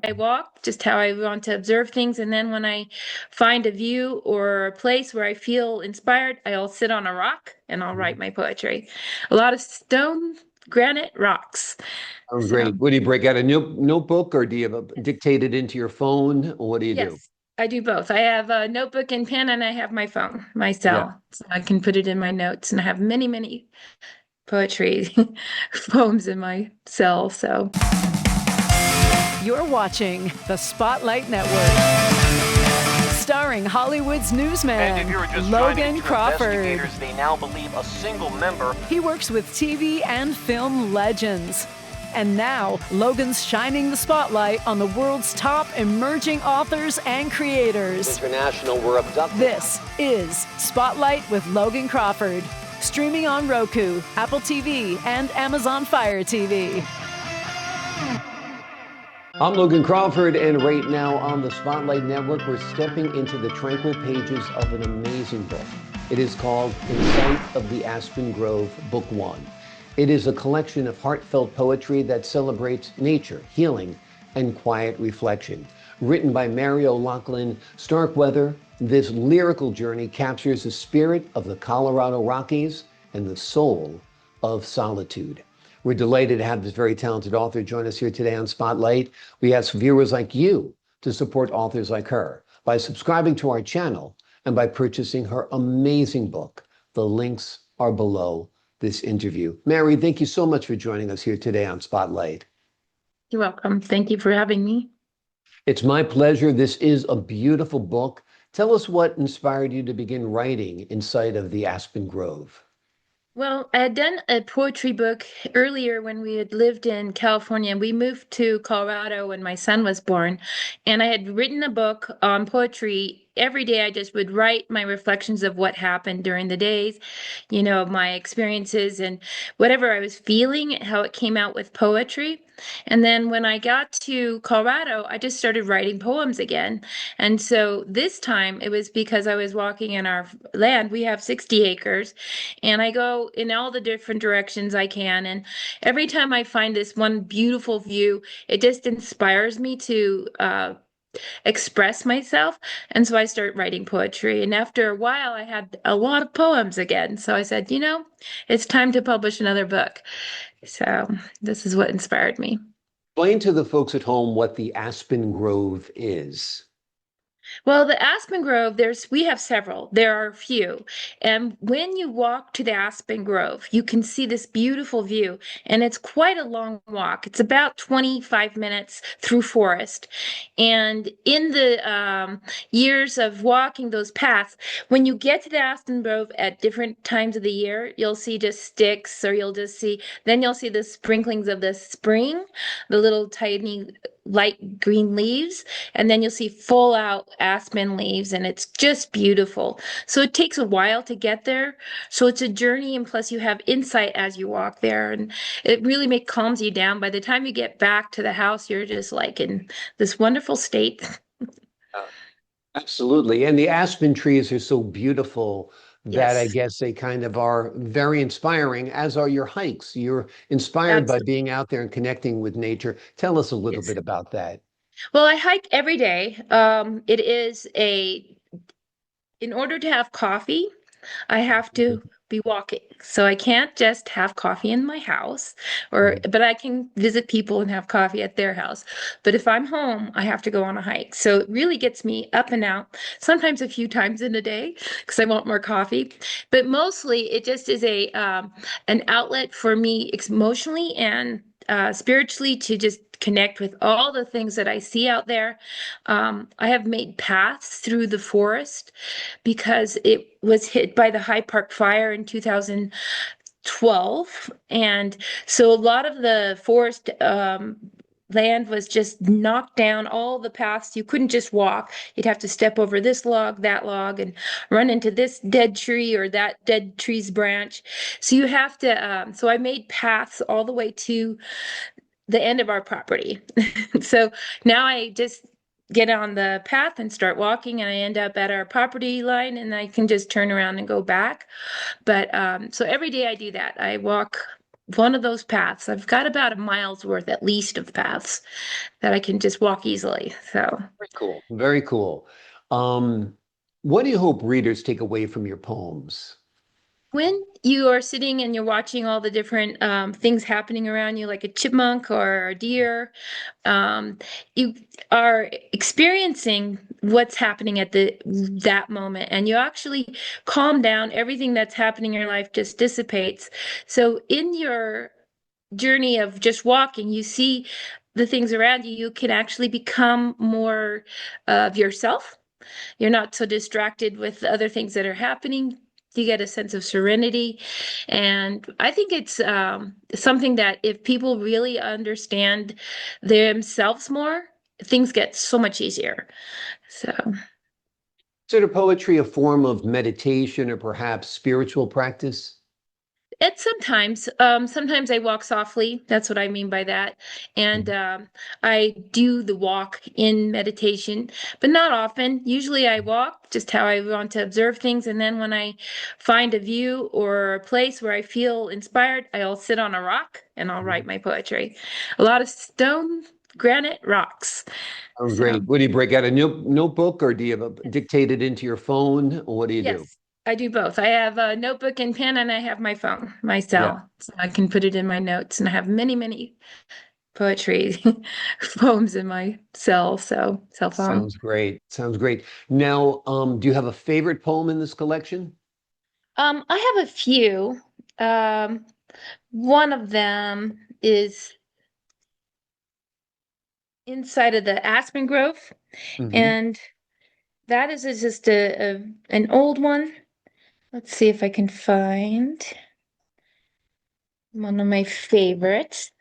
I walk, just how I want to observe things. And then when I find a view or a place where I feel inspired, I'll sit on a rock and I'll write my poetry. A lot of stone, granite, rocks. Oh, So, great. What do you break out a notebook or do you have a, dictate it into your phone? Or what do you do? yes, I do both. I have a notebook and pen, and I have my phone, my Yeah. cell. So I can put it in my notes. And I have many, many poetry poems in my cell. So, You're watching the Spotlight Network, starring Hollywood's newsman, And if you were just Logan trying to Crawford. investigators, they now believe a single member. He works with TV and film legends. And now, Logan's shining the spotlight on the world's top emerging authors and creators. International were abducted. This is Spotlight with Logan Crawford, streaming on Roku, Apple TV, and Amazon Fire TV. I'm Logan Crawford, and right now on the Spotlight Network, we're stepping into the tranquil pages of an amazing book. It is called In Sight of the Aspen Grove, Book One. It is a collection of heartfelt poetry that celebrates nature, healing, and quiet reflection. Written by O'Loughlin Starkweather, this lyrical journey captures the spirit of the Colorado Rockies and the soul of solitude. We're delighted to have this very talented author join us here today on Spotlight. We ask viewers like you to support authors like her by subscribing to our channel and by purchasing her amazing book. The links are below this interview. Mary, thank you so much for joining us here today on Spotlight. you're welcome. Thank you for having me. It's my pleasure. This is a beautiful book. Tell us what inspired you to begin writing In Sight of the Aspen Grove. Well, I had done a poetry book earlier when we had lived in California. We moved to Colorado when my son was born, and I had written a book on poetry. Every day I just would write my reflections of what happened during the days, my experiences and whatever I was feeling, how it came out with poetry. And then when I got to Colorado, I just started writing poems again. And so this time it was because I was walking in our land. We have 60 acres, and I go in all the different directions I can. And every time I find this one beautiful view, it just inspires me to express myself. And so I start writing poetry. And after a while, I had a lot of poems again. So I said, it's time to publish another book. So this is what inspired me. Explain to the folks at home what the Aspen Grove is. Well, the Aspen Grove, we have several. There are a few. And when you walk to the Aspen Grove, you can see this beautiful view. And it's quite a long walk. It's about 25 minutes through forest. And in the years of walking those paths, when you get to the Aspen Grove at different times of the year, you'll see just sticks, or then you'll see the sprinklings of the spring, the little tiny light green leaves, and then you'll see full out aspen leaves, and it's just beautiful. So it takes a while to get there. So it's a journey, and plus you have insight as you walk there, and it really calms you down. By the time you get back to the house, you're just like in this wonderful state. Absolutely. And the aspen trees are so beautiful that I Yes, guess they kind of are very inspiring, as are your hikes. You're inspired by absolutely. being out there and connecting with nature. Tell us a little Yes. bit about that. Well, I hike every day. In order to have coffee, I have to be walking. So I can't just have coffee in my house, but I can visit people and have coffee at their house. But if I'm home, I have to go on a hike. So it really gets me up and out, sometimes a few times in a day because I want more coffee. But mostly it just is an outlet for me emotionally and spiritually to just connect with all the things that I see out there. I have made paths through the forest because it was hit by the High Park fire in 2012. And so a lot of the forest land was just knocked down, all the paths. You couldn't just walk. You'd have to step over this log, that log, and run into this dead tree or that dead tree's branch. So you have to, so I made paths all the way to the end of our property. So now I just get on the path and start walking, and I end up at our property line, and I can just turn around and go back. But so every day I do that. I walk one of those paths. I've got about a mile's worth at least of paths that I can just walk easily. So Very cool. Very cool. Um, what do you hope readers take away from your poems? when you are sitting and you're watching all the different things happening around you, like a chipmunk or a deer, um, you are experiencing what's happening at that moment, and you actually calm down. Everything that's happening in your life just dissipates. So in your journey of just walking, you see the things around you. You can actually become more of yourself. You're not so distracted with the other things that are happening. You get a sense of serenity. And I think it's something that if people really understand themselves more, things get so much easier. So. Consider poetry a form of meditation or perhaps spiritual practice? It's sometimes I walk softly. That's what I mean by that. And Mhm. I do the walk in meditation, but not often. Usually I walk just how I want to observe things. And then when I find a view or a place where I feel inspired, I'll sit on a rock and I'll write my poetry. A lot of stone, granite, rocks. Sounds So. great. What do you break out a notebook or do you have dictate it into your phone? Or what do you do? Yes, I do both. I have a notebook and pen, and I have my phone, my Yeah. cell, so I can put it in my notes. And I have many, many poetry poems in my cell phone. Sounds great. Sounds great. Now, do you have a favorite poem in this collection? I have a few. Um, one of them is inside of the Aspen Grove, Hmm. and that is just an old one. Let's see if I can find one of my favorites.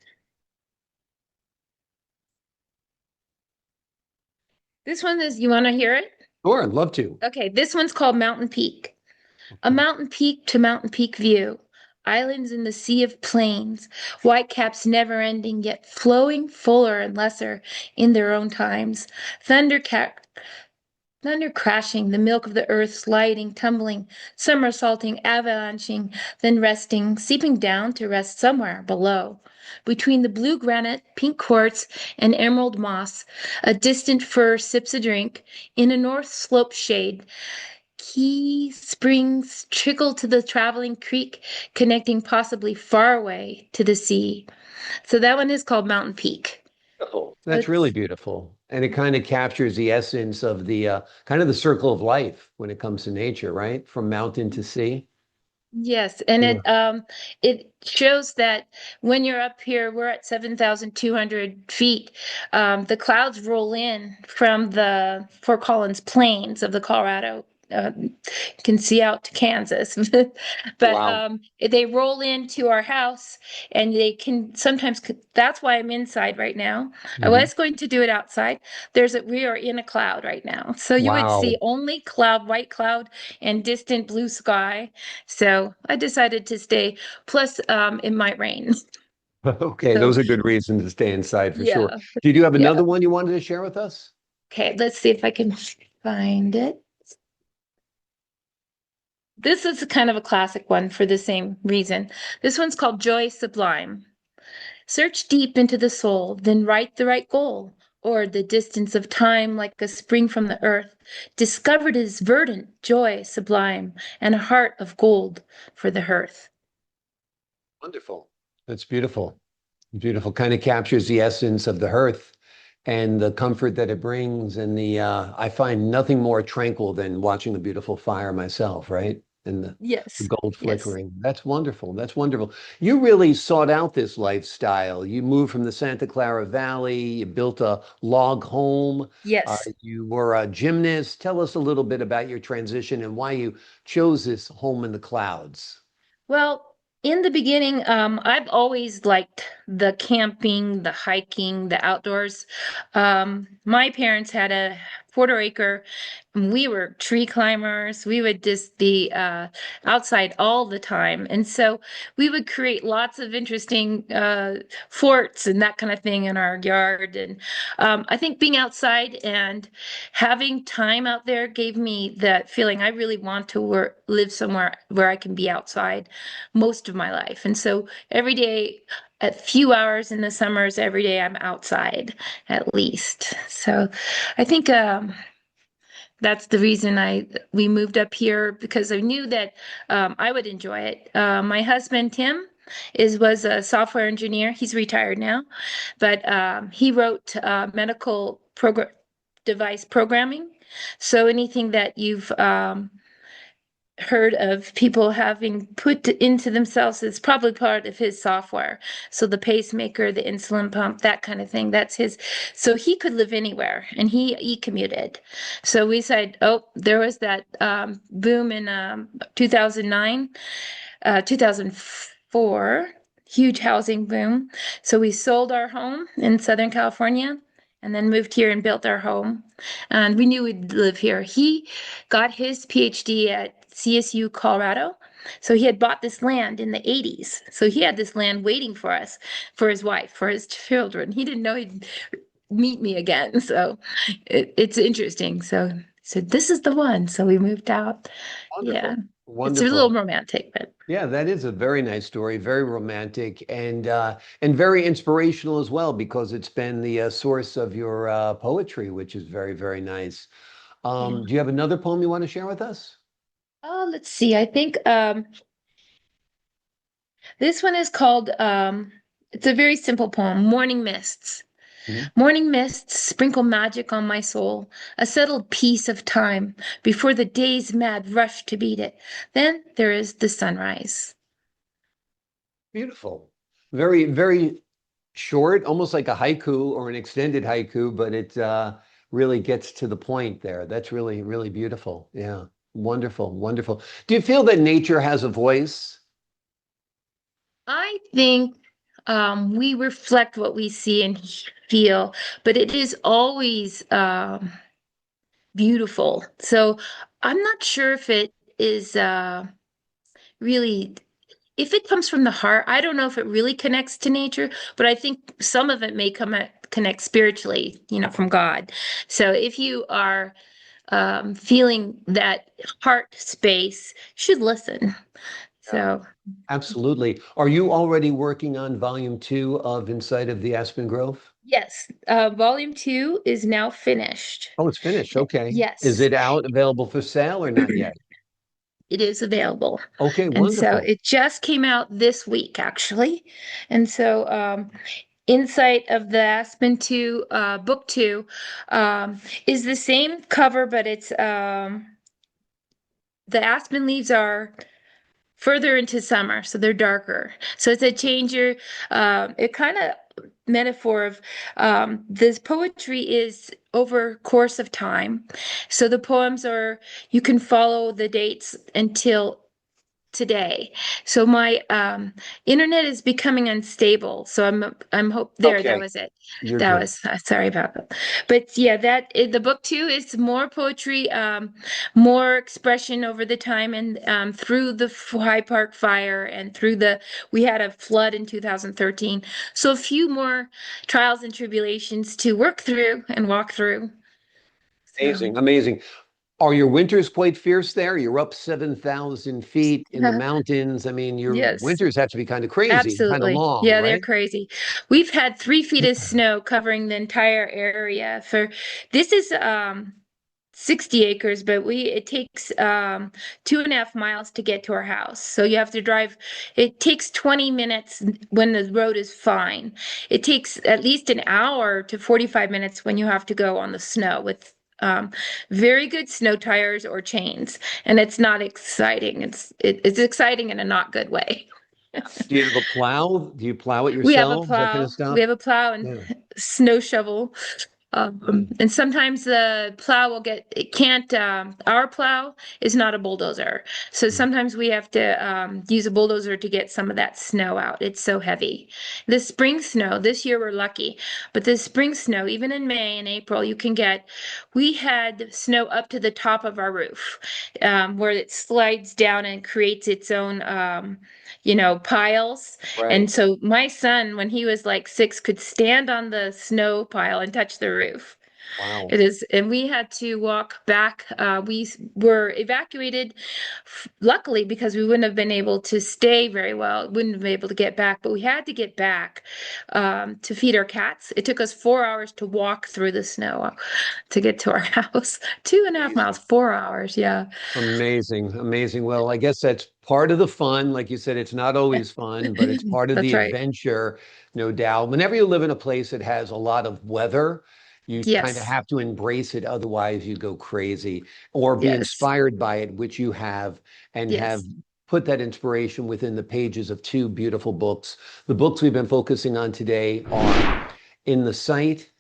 This one is, you want to hear it? Sure, I'd love to. Okay, this one's called Mountain Peak. A Okay. mountain peak to mountain peak view. Islands in the sea of plains, whitecaps never ending, yet flowing fuller and lesser in their own times. Thunder, thunder crashing, the milk of the earth sliding, tumbling, somersaulting, avalanching, then resting, seeping down to rest somewhere below. Between the blue granite, pink quartz, and emerald moss, a distant fir sips a drink. In a north slope shade, key springs trickle to the traveling creek, connecting possibly far away to the sea. So that one is called Mountain Peak. Beautiful. That's really It's beautiful. And it kind of captures the essence of the kind of the circle of life when it comes to nature, right? From mountain to sea. yes, and Yeah. it shows that when you're up here, we're at 7,200 feet. The clouds roll in from the Fort Collins Plains of the Colorado. You can see out to Kansas, but Wow. they roll into our house, and they can sometimes. That's why I'm inside right now. I Mhm. was going to do it outside. We are in a cloud right now, so you would see Wow. only cloud, white cloud, and distant blue sky. So I decided to stay. Plus, it might rain. Okay, So those are good reasons to stay inside for sure. yeah, Do you have yeah. another one you wanted to share with us? Okay, let's see if I can find it. This is kind of a classic one for the same reason. This one's called Joy Sublime. Search deep into the soul, then write the right goal. Or the distance of time like a spring from the earth, discovered is verdant, joy sublime, and a heart of gold for the hearth. Wonderful. That's beautiful. Beautiful. Kind of captures the essence of the hearth and the comfort that it brings. And I find nothing more tranquil than watching a beautiful fire myself, right? And the Yes, gold yes, flickering. That's wonderful. That's wonderful. You really sought out this lifestyle. You moved from the Santa Clara Valley. You built a log home. yes. You were a gymnast. Tell us a little bit about your transition and why you chose this home in the clouds. Well, in the beginning, I've always liked the camping, the hiking, the outdoors. My parents had a quarter-acre. And we were tree climbers. We would just be outside all the time. And so we would create lots of interesting forts and that kind of thing in our yard. And I think being outside and having time out there gave me that feeling I really want to live somewhere where I can be outside most of my life. And so every day, a few hours in the summers, every day I'm outside at least. So I think that's the reason we moved up here because I knew that I would enjoy it. My husband Tim was a software engineer. He's retired now, but he wrote medical program device programming. So anything that you've heard of people having put into themselves is probably part of his software. So the pacemaker, the insulin pump, that kind of thing, that's his. So he could live anywhere and he commuted. So we said, oh, there was that boom in 2009, 2004, huge housing boom. So we sold our home in Southern California and then moved here and built our home. And we knew we'd live here. He got his PhD at CSU, Colorado. So he had bought this land in the 80s. So he had this land waiting for us, for his wife, for his children. He didn't know he'd meet me again. So it's interesting. So this is the one. So we moved out. Wonderful. Yeah. Wonderful. It's a little romantic, but yeah, that is a very nice story, very romantic and very inspirational as well, because it's been the source of your poetry, which is very, very nice. Do you have another poem you want to share with us? Oh, let's see. I think this one is called it's a very simple poem, Morning Mists. Morning mists sprinkle magic on my soul, a settled piece of time before the day's mad rush to beat it. Then there is the sunrise. Beautiful. Very, very short, almost like a haiku or an extended haiku, but it really gets to the point there. That's really, really beautiful. Yeah. Wonderful, wonderful. Do you feel that nature has a voice? I think we reflect what we see and feel, but it is always beautiful. So I'm not sure if it is really, if it comes from the heart. I don't know if it really connects to nature, but I think some of it may connect spiritually, from God. So if you are feeling that heart space, you should listen. So absolutely. Are you already working on volume 2 of Inside of the Aspen Grove? yes, volume 2 is now finished. Oh, it's finished. Okay. Is Yes, it out available for sale or not yet? it is available. Okay, And so wonderful. it just came out this week, actually. And so Insight of the Aspen 2, book 2, is the same cover, but it's the aspen leaves are further into summer, so they're darker. So it's a changer. It kind of metaphor of this poetry is over course of time. So the poems are, you can follow the dates until today. So my internet is becoming unstable. So I'm hope there, that Okay, was it. you're That good. was sorry about that. But yeah, the book 2 is more poetry, more expression over the time and through the High Park fire and we had a flood in 2013. So a few more trials and tribulations to work through and walk through. So, Amazing, amazing. Are your winters quite fierce there? You're up 7,000 feet in the mountains. I mean, your yes. winters have to be kind of crazy, kind of Absolutely. long, Yeah, they're right? crazy. We've had 3 feet of snow covering the entire area for this is 60 acres, but it takes 2.5 miles to get to our house. So you have to drive. It takes 20 minutes when the road is fine. It takes at least an hour to 45 minutes when you have to go on the snow with very good snow tires or chains. And it's not exciting. It's exciting in a not good way. Do you have a plow? Do you plow it We have a yourselves? That kind of plow. stuff? We have a plow and Yeah. snow shovel. And sometimes the plow will get, it can't, our plow is not a bulldozer. So sometimes we have to use a bulldozer to get some of that snow out. It's so heavy. The spring snow, this year we're lucky, but the spring snow, even in May and April, we had snow up to the top of our roof, where it slides down and creates its own, piles. And Right. so my son, when he was like 6, could stand on the snow pile and touch the roof. Wow. It is, and we had to walk back. Were evacuated, luckily, because we wouldn't have been able to stay very well. Wouldn't have been able to get back, but we had to get back to feed our cats. It took us 4 hours to walk through the snow to get to our house. 2.5 miles, 4 hours. Yeah, Amazing, amazing. Well, I guess that's part of the fun. Like you said, it's not always fun, but it's part of that's the right. adventure, no doubt. Whenever you live in a place that has a lot of weather, you kind of Yes, have to embrace it. Otherwise, you go crazy or be yes, inspired by it, which you have, and have yes. put that inspiration within the pages of two beautiful books. The books we've been focusing on today are In the Sight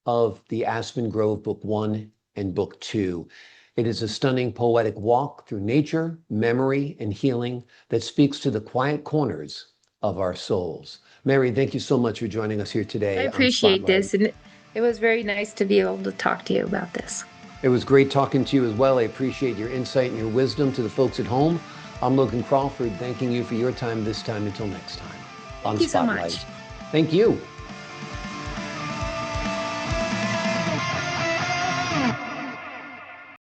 of the Aspen Grove, Book One and Book Two. It is a stunning poetic walk through nature, memory, and healing that speaks to the quiet corners of our souls. Mary, thank you so much for joining us here I today on appreciate Spotlight. this, and it was very nice to be able to talk to you about this. It was great talking to you as well. I appreciate your insight and your wisdom. To the folks at home, I'm Logan Crawford, thanking you for your time this time. Until next time Thank on you so Spotlight. much. Thank you.